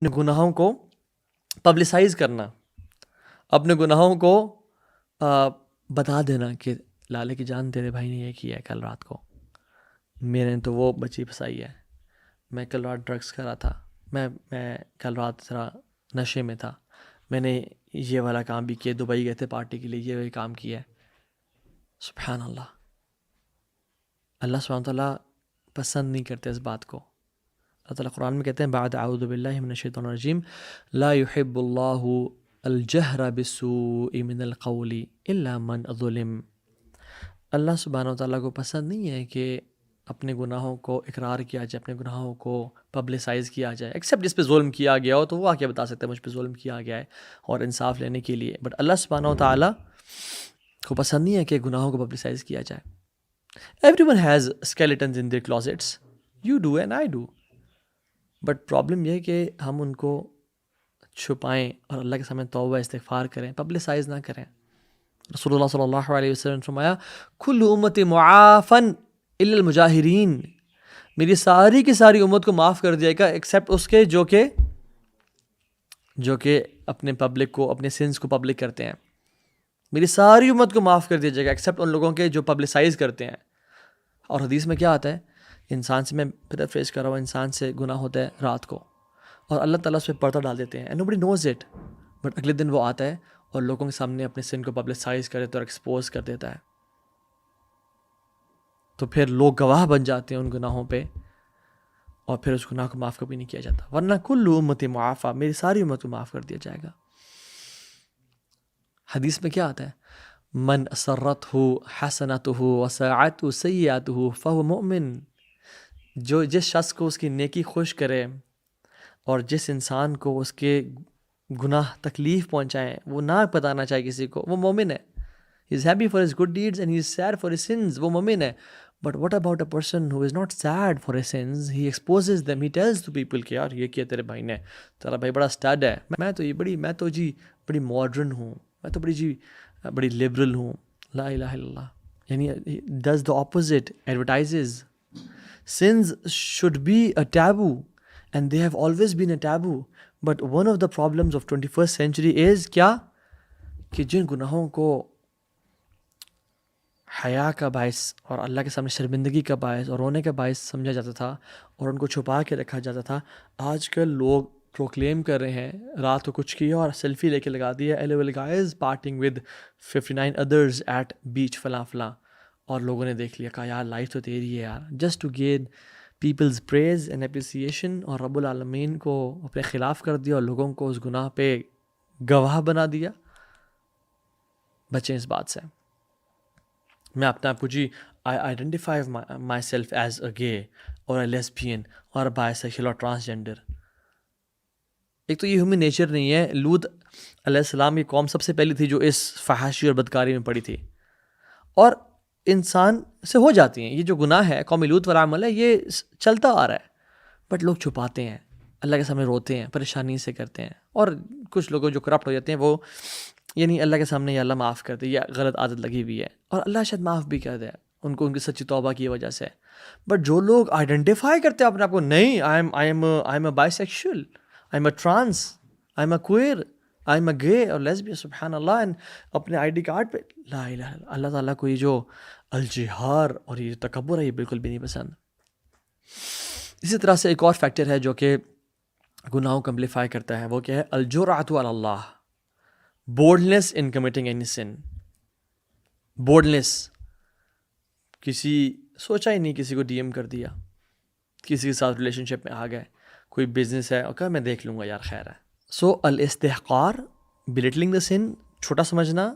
اپنے گناہوں کو پبلسائز کرنا، اپنے گناہوں کو بتا دینا کہ لالے کی جان تیرے بھائی نے یہ کیا ہے کل رات کو، میرے نے تو وہ بچی پھنسائی ہے، میں کل رات ڈرگس کر رہا تھا، میں کل رات ذرا نشے میں تھا، میں نے یہ والا کام بھی کیا، دبئی گئے تھے پارٹی کے لیے، یہ کام کیا ہے۔ سبحان اللہ، اللہ سبحانہ تعالیٰ پسند نہیں کرتے اس بات کو۔ اللہ تعالیٰ قرآن میں کہتے ہیں بعد اعوذ باللہ من الشیطان الرجیم لا يحب اللہ الجہر بالسوء من القول الا من ظلم۔ اللہ سبحانہ تعالیٰ کو پسند نہیں ہے کہ اپنے گناہوں کو اقرار کیا جائے، اپنے گناہوں کو پبلسائز کیا جائے، ایکسیپٹ جس پہ ظلم کیا گیا ہو تو وہ آ کے بتا سکتا ہے مجھ پہ ظلم کیا گیا ہے اور انصاف لینے کے لیے، بٹ اللہ سبحانہ تعالیٰ کو پسند نہیں ہے کہ گناہوں کو پبلسائز کیا جائے۔ Everyone has skeletons in their closets. You do and I do. But problem یہ ہے کہ ہم ان کو چھپائیں اور اللہ کے سامنے توبہ استغفار کریں، پبلسائز نہ کریں۔ رسول اللہ صلی اللہ علیہ وسلم نے فرمایا کل امت معافن الا المجاہرین، میری ساری کی ساری امت کو معاف کر دیا گا ایکسیپٹ اس کے جو کہ اپنے پبلک کو، اپنے سنس کو پبلک کرتے ہیں۔ میری ساری امت کو معاف کر دیا جائے گا ایکسیپٹ ان لوگوں کے جو پبلسائز کرتے ہیں۔ اور حدیث میں کیا آتا ہے، انسان سے، میں پیرافریز کر رہا ہوں، انسان سے گناہ ہوتا ہے رات کو اور اللہ تعالیٰ اس پہ پردہ ڈال دیتے ہیں and nobody knows it, but اگلے دن وہ آتا ہے اور لوگوں کے سامنے اپنے سن کو پبلسائز کر دیتا ہے اور ایکسپوز کر دیتا ہے، تو پھر لوگ گواہ بن جاتے ہیں ان گناہوں پہ اور پھر اس گناہ کو معاف کبھی نہیں کیا جاتا۔ ورنہ کل امت معافہ، میری ساری امت کو معاف کر دیا جائے گا۔ حدیث میں کیا آتا ہے من اسرتہ حسنتہ وساعتہ سیئاتہ فہو مؤمن، جو جس شخص کو اس کی نیکی خوش کرے اور جس انسان کو اس کے گناہ تکلیف پہنچائیں، وہ نہ بتانا چاہے کسی کو، وہ مومن ہے۔ He is happy for his good deeds and he is sad for his sins، وہ مومن ہے۔ But what about a person who is not sad for his sins? He exposes them, he tells to people کہ یار یہ کیا تیرے بھائی نے، تیرا بھائی بڑا اسٹڈ ہے، میں تو بڑی ماڈرن ہوں، میں تو بڑی لبرل ہوں، لا الہ الا اللہ۔ یعنی does the opposite، advertises۔ Sins should be a taboo and they have always been a taboo, but one of the problems of 21st century is کیا کہ جن گناہوں کو حیا کا باعث اور اللہ کے سامنے شرمندگی کا باعث اور رونے کا باعث سمجھا جاتا تھا اور ان کو چھپا کے رکھا جاتا تھا، آج کل لوگ پروکلیم کر رہے ہیں، رات کو کچھ کیا اور سیلفی لے کے لگا دیا LOL guys partying with 59 others at beach فلاں فلاں، اور لوگوں نے دیکھ لیا، کہا یار لائف تو تیری ہے یار، just to gain people's praise and appreciation, اور رب العالمین کو اپنے خلاف کر دیا اور لوگوں کو اس گناہ پہ گواہ بنا دیا۔ بچیں اس بات سے۔ میں اپنے آپ کو I identify my self as a گے اور اے لیسبین اور بائی سیکشل اور ٹرانسجینڈر۔ ایک تو یہ ہیومن نیچر نہیں ہے۔ لوط علیہ السلام کی قوم سب سے پہلی تھی جو اس فحاشی اور بدکاری میں پڑی تھی، اور انسان سے ہو جاتی ہیں یہ جو گناہ ہے، قوم لوط والا عمل ہے، یہ چلتا آ رہا ہے، بٹ لوگ چھپاتے ہیں، اللہ کے سامنے روتے ہیں، پریشانی سے کرتے ہیں، اور کچھ لوگ جو کرپٹ ہو جاتے ہیں وہ یعنی اللہ کے سامنے یا اللہ معاف کر دے، یا غلط عادت لگی ہوئی ہے اور اللہ شاید معاف بھی کر دے ان کو ان کی سچی توبہ کی وجہ سے۔ بٹ جو لوگ آئیڈینٹیفائی کرتے ہیں اپنے آپ کو، نہیں I am a by sexual, I am a trans, I am a choir, I am اے گے اور لیسبین، سبحان اللہ، اپنے آئی ڈی کارڈ پہ لا الہ الا اللہ۔ اللہ تعالیٰ کو یہ جو الجہار اور یہ تکبر ہے یہ بالکل بھی نہیں پسند۔ اسی طرح سے ایک اور فیکٹر ہے جو کہ گناہوں کو امپلیفائی کرتا ہے، وہ کیا ہے؟ الجرأۃ علی اللہ، بولڈنس ان کمیٹنگ اینی سن۔ بولڈنس، کسی سوچا ہی نہیں، کسی کو ڈی ایم کر دیا، کسی کے ساتھ ریلیشن شپ میں آ گئے، کوئی بزنس ہے اور کہا میں دیکھ لوں گا یار خیر ہے۔ سو الاستحقار، بلیٹلنگ دا سن، چھوٹا سمجھنا،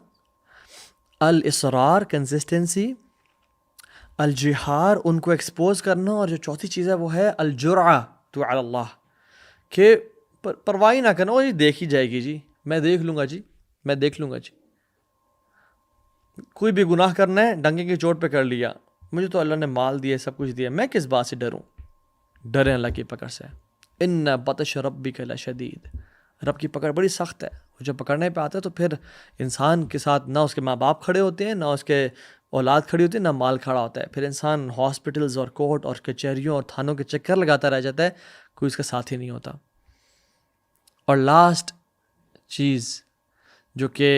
الاصرار، کنسسٹنسی، الجہار، ان کو ایکسپوز کرنا، اور جو چوتھی چیز ہے وہ ہے الجرأۃ علی اللہ، کہ پرواہ نہ کرنا، وہ دیکھ ہی جائے گی جی، میں دیکھ لوں گا جی، میں دیکھ لوں گا جی۔ کوئی بھی گناہ کرنا ہے ڈنگے کی چوٹ پہ کر لیا، مجھے تو اللہ نے مال دیا، سب کچھ دیا، میں کس بات سے ڈروں؟ ڈریں اللہ کی پکڑ سے۔ ان بطش ربک لشدید، رب کی پکڑ بڑی سخت ہے، وہ جب پکڑنے پہ آتا ہے تو پھر انسان کے ساتھ نہ اس کے ماں باپ کھڑے ہوتے ہیں، نہ اس کے اولاد کھڑی ہوتی ہے، نہ مال کھڑا ہوتا ہے، پھر انسان ہاسپٹلز اور کورٹ اور کچہریوں اور تھانوں کے چکر لگاتا رہ جاتا ہے، کوئی اس کا ساتھی نہیں ہوتا۔ اور لاسٹ چیز جو کہ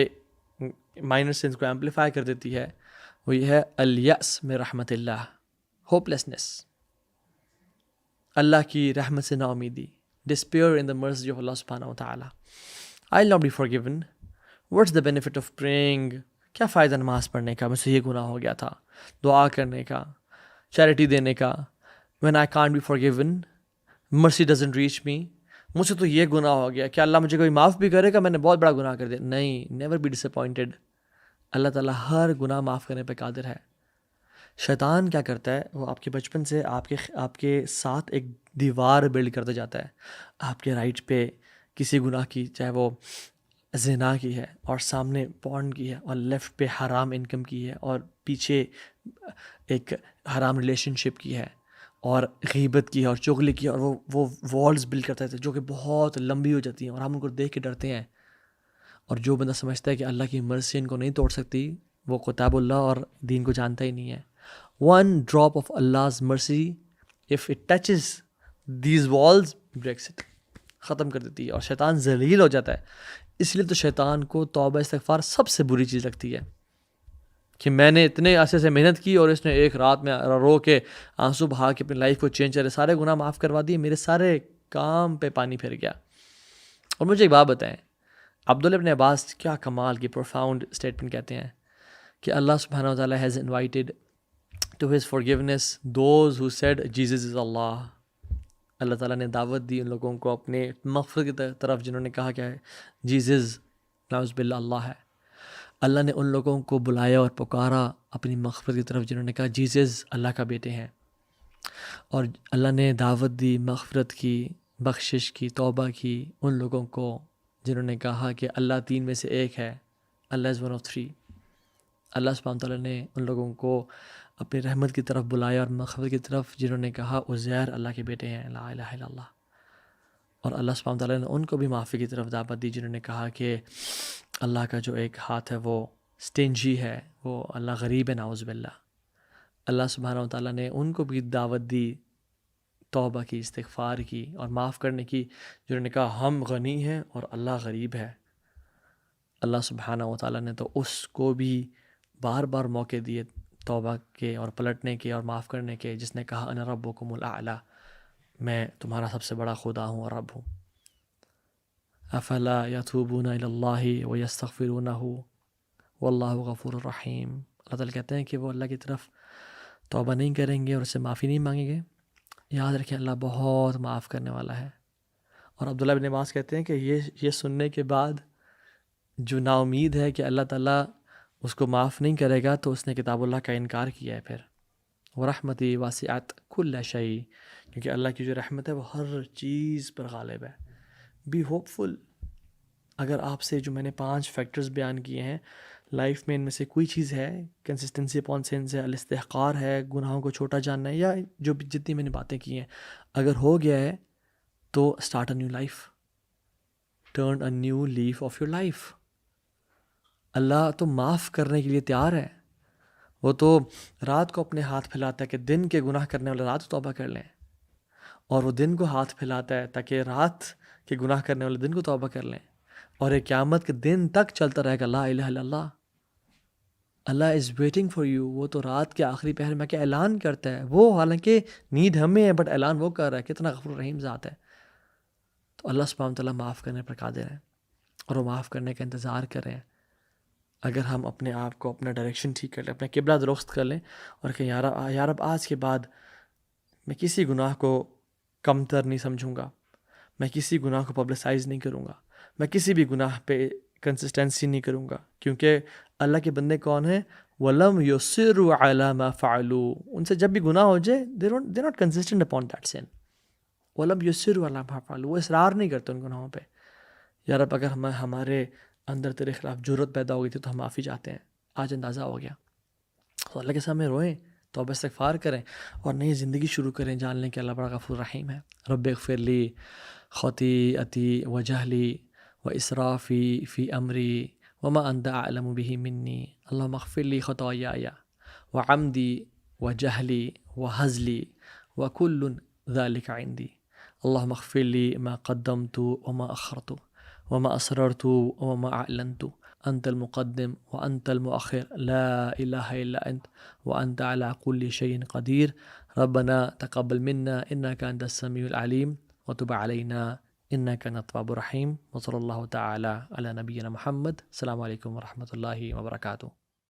مائنر سینس کو ایمپلیفائی کر دیتی ہے وہ یہ ہے الیأس من رحمت اللہ، ہوپ لیسنس، اللہ کی رحمت سے نا امیدی، despair in the mercy of Allah subhanahu wa ta'ala. I'll not be forgiven. What's the benefit of praying? کیا فائدہ نماز پڑھنے کا، مجھ سے یہ گناہ ہو گیا تھا، دعا کرنے کا، چیریٹی دینے کا. when I can't be forgiven, mercy doesn't reach me. مجھ سے تو یہ گناہ ہو گیا، کیا اللہ مجھے کوئی معاف بھی کرے گا؟ میں نے بہت بڑا گناہ کر دیا. نہیں، never be disappointed. اللہ تعالیٰ ہر گناہ معاف کرنے پہ قادر ہے. شیطان کیا کرتا ہے، وہ آپ کے بچپن سے آپ کے ساتھ ایک دیوار بلڈ کرتا جاتا ہے. آپ کے رائٹ پہ کسی گناہ کی، چاہے وہ زنا کی ہے، اور سامنے پورن کی ہے، اور لیفٹ پہ حرام انکم کی ہے، اور پیچھے ایک حرام ریلیشن شپ کی ہے، اور غیبت کی ہے، اور چغلی کی ہے، اور وہ والز بلڈ کرتا ہے جو کہ بہت لمبی ہو جاتی ہیں، اور ہم ان کو دیکھ کے ڈرتے ہیں. اور جو بندہ سمجھتا ہے کہ اللہ کی مرضی ان کو نہیں توڑ سکتی، وہ کتاب اللہ اور دین کو جانتا ہی نہیں ہے. One drop of Allah's mercy, if it touches these walls, breaks it. ختم کر دیتی ہے، اور شیطان ذلیل ہو جاتا ہے. اس لیے تو شیطان کو توبہ استغفار سب سے بری چیز لگتی ہے کہ میں نے اتنے عرصے سے محنت کی اور اس نے ایک رات میں رو کے آنسو بہا کے اپنی لائف کو چینج کرے، سارے گناہ معاف کروا دیے، میرے سارے کام پہ پانی پھر گیا. اور مجھے ایک بات بتائیں، عبداللہ ابن عباس کیا کمال کی پروفاؤنڈ اسٹیٹمنٹ کہتے ہیں کہ اللہ سبحانہ و تعالیٰ has invited to his forgiveness those who said Jesus is Allah. اللہ تعالیٰ نے دعوت دی ان لوگوں کو اپنے مغفرت کی طرف جنہوں نے کہا کیا ہے، جیزز نعوذ باللہ اللہ ہے. اللہ نے ان لوگوں کو بلایا اور پکارا اپنی مغفرت کی طرف جنہوں نے کہا جیزز اللہ کا بیٹے ہیں. اور اللہ نے دعوت دی مغفرت کی، بخشش کی، توبہ کی ان لوگوں کو جنہوں نے کہا کہ اللہ تین میں سے ایک ہے، اللہ از ون آف تھری. اللہ سبحانہ تعالیٰ نے ان لوگوں کو اپنی رحمت کی طرف بلایا اور مغفرت کی طرف جنہوں نے کہا عزیر اللہ کے بیٹے ہیں، لا الہ الا اللہ. اور اللہ سبحانہ تعالیٰ نے ان کو بھی معافی کی طرف دعوت دی جنہوں نے کہا کہ اللہ کا جو ایک ہاتھ ہے وہ سٹینجی ہے، وہ اللہ غریب ہے، نعوذ باللہ. اللہ سبحانہ تعالیٰ نے ان کو بھی دعوت دی توبہ کی، استغفار کی اور معاف کرنے کی، جنہوں نے کہا ہم غنی ہیں اور اللہ غریب ہے. اللہ سبحانہ و تعالیٰ نے تو اس کو بھی بار بار موقع دیے توبہ کے اور پلٹنے کے اور معاف کرنے کے، جس نے کہا انا ربکم الاعلی، میں تمہارا سب سے بڑا خدا ہوں اور رب ہوں. افلا یتوبون الی اللہ ویستغفرونہ واللہ غفور الرحیم. اللہ تعالیٰ کہتے ہیں کہ وہ اللہ کی طرف توبہ نہیں کریں گے اور اس سے معافی نہیں مانگیں گے. یاد رکھیں اللہ بہت معاف کرنے والا ہے. اور عبداللہ بن عباس کہتے ہیں کہ یہ سننے کے بعد جو نا امید ہے کہ اللہ تعالیٰ اس کو معاف نہیں کرے گا، تو اس نے کتاب اللہ کا انکار کیا ہے. پھر ورحمتی واسعت کل شیء، کیونکہ اللہ کی جو رحمت ہے وہ ہر چیز پر غالب ہے. بی ہوپ فل. اگر آپ سے جو میں نے 5 فیکٹرز بیان کیے ہیں لائف میں، ان میں سے کوئی چیز ہے، کنسسٹنسی اپون سینس ہے، الاستحقار ہے، گناہوں کو چھوٹا جاننا ہے، یا جو بھی جتنی میں نے باتیں کی ہیں، اگر ہو گیا ہے تو start a new life, turn a new leaf of your life. اللہ تو معاف کرنے کے لیے تیار ہے. وہ تو رات کو اپنے ہاتھ پھیلاتا ہے کہ دن کے گناہ کرنے والے رات توبہ کر لیں، اور وہ دن کو ہاتھ پھیلاتا ہے تاکہ رات کے گناہ کرنے والے دن کو توبہ کر لیں، اور ایک قیامت کے دن تک چلتا رہے گا لا الہ الا اللہ. اللہ از ویٹنگ فار یو. وہ تو رات کے آخری پہر میں کہ اعلان کرتا ہے، وہ حالانکہ نیڈ ہمیں ہے بٹ اعلان وہ کر رہا ہے. کتنا غفور رحیم ذات ہے. تو اللہ سبحانہ تعالیٰ معاف کرنے پر قادر ہے، اور وہ معاف کرنے کا انتظار کر رہے ہیں. اگر ہم اپنے آپ کو اپنا ڈائریکشن ٹھیک کر لیں، اپنا قبلہ درست کر لیں، اور کہ یا رب آج کے بعد میں کسی گناہ کو کم تر نہیں سمجھوں گا، میں کسی گناہ کو پبلسائز نہیں کروں گا، میں کسی بھی گناہ پہ کنسسٹنسی نہیں کروں گا. کیونکہ اللہ کے بندے کون ہیں؟ وَلَمْ يُصِرُّوا عَلَى مَا فَعَلُوا. ان سے جب بھی گناہ ہو جائے they're not consistent upon that sin. وَلَمْ يُصِرُّوا عَلَى مَا فَعَلُوا. وہ اصرار نہیں کرتے ان گناہوں پہ. یا رب اگر ہمارے اندر تیرے خلاف جرت پیدا ہو گئی تھی تو ہم معافی چاہتے ہیں، آج اندازہ ہو گیا. تو اللہ کے سامنے روئیں، توبہ استغفار کریں، اور نئی زندگی شروع کریں، جان لیں کہ اللہ بڑا غفور رحیم ہے. رب اغفر لی خطیئتی وجہلی واسرافی فی امری وما انت اعلم به منی اللہم اغفر لی خطایایا وعمدی وجہلی وہزلی وکل ذلک عندی اللهم اغفر لي ما قدمت وما أخرت وما أسررت وما أعلنت، أنت المقدم وأنت المؤخر، لا إله إلا أنت، وأنت على كل شيء قدير. ربنا تقبل منا إنك أنت السميع العليم وتب علينا إنك أنت التواب الرحيم. وصلى الله تعالى على نبينا محمد. السلام علیکم ورحمۃ اللہ وبرکاتہ.